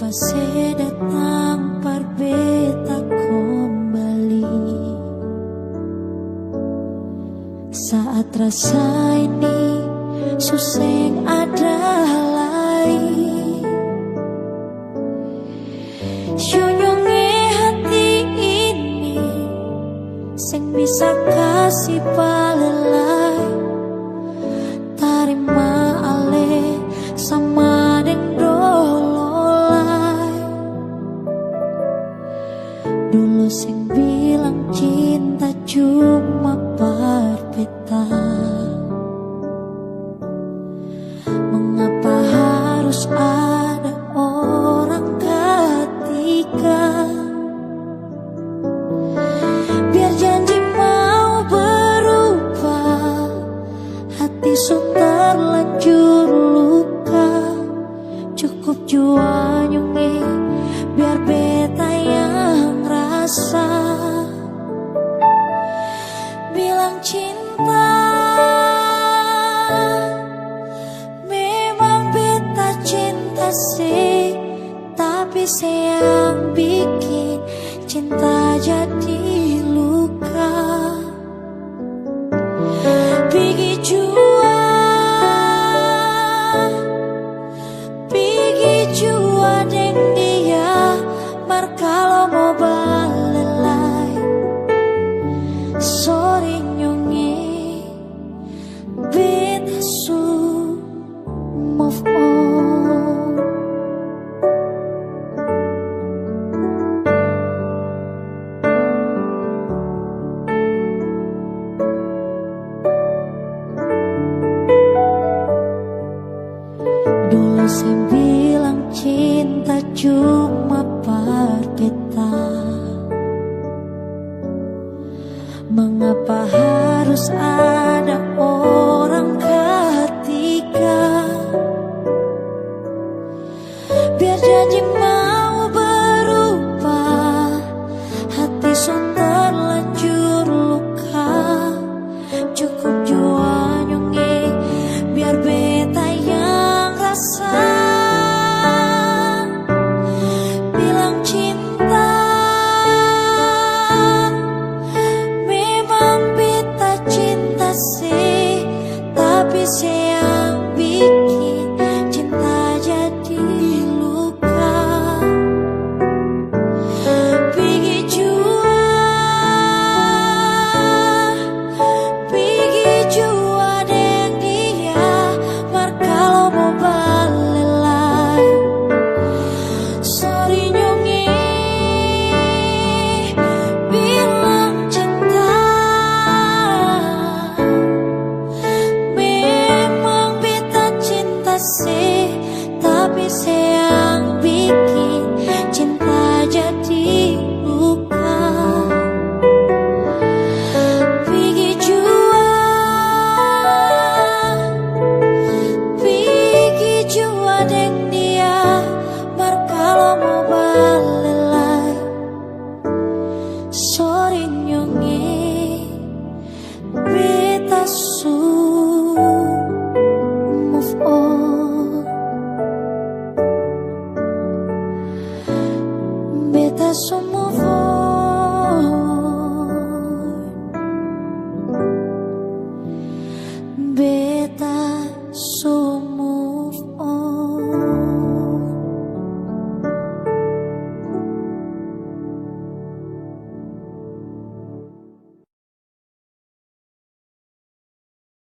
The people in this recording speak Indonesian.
Fase datang berbeta kembali. Saat rasa ini suseng ada lain, syunyonge hati ini sing bisa kasih palelai. Tarima ale sama deng dololai. Dulu sing bilang cinta cuma berbeda, mengapa harus ada orang ketiga? Biar janji mau berubah, hati so terlanjur luka. Cukup jua nyungi biar beta yang rasa. Bilang cinta, memang beta cinta sih, tapi sayang bikin cinta jadi luka. Pigi jua, pigi jua deng dia, mar kalau mau balelai. Sorry nyonge, beta su move on. Dulu saya bilang cinta cuma berbeda, mengapa harus ada orang ketiga? Biar janji mau berubah, hati so terlanjur luka. Cukup jua nyonge biar beta yang rasa. Bilang cinta, memang beta cinta sih, tapi sayang bikin cinta jadi luka. Pigi jua, pigi jua deng dia, mar kalau mau balelai. Sorry nyonge, bilang cinta, memang beta cinta sih, tapi sayang bikin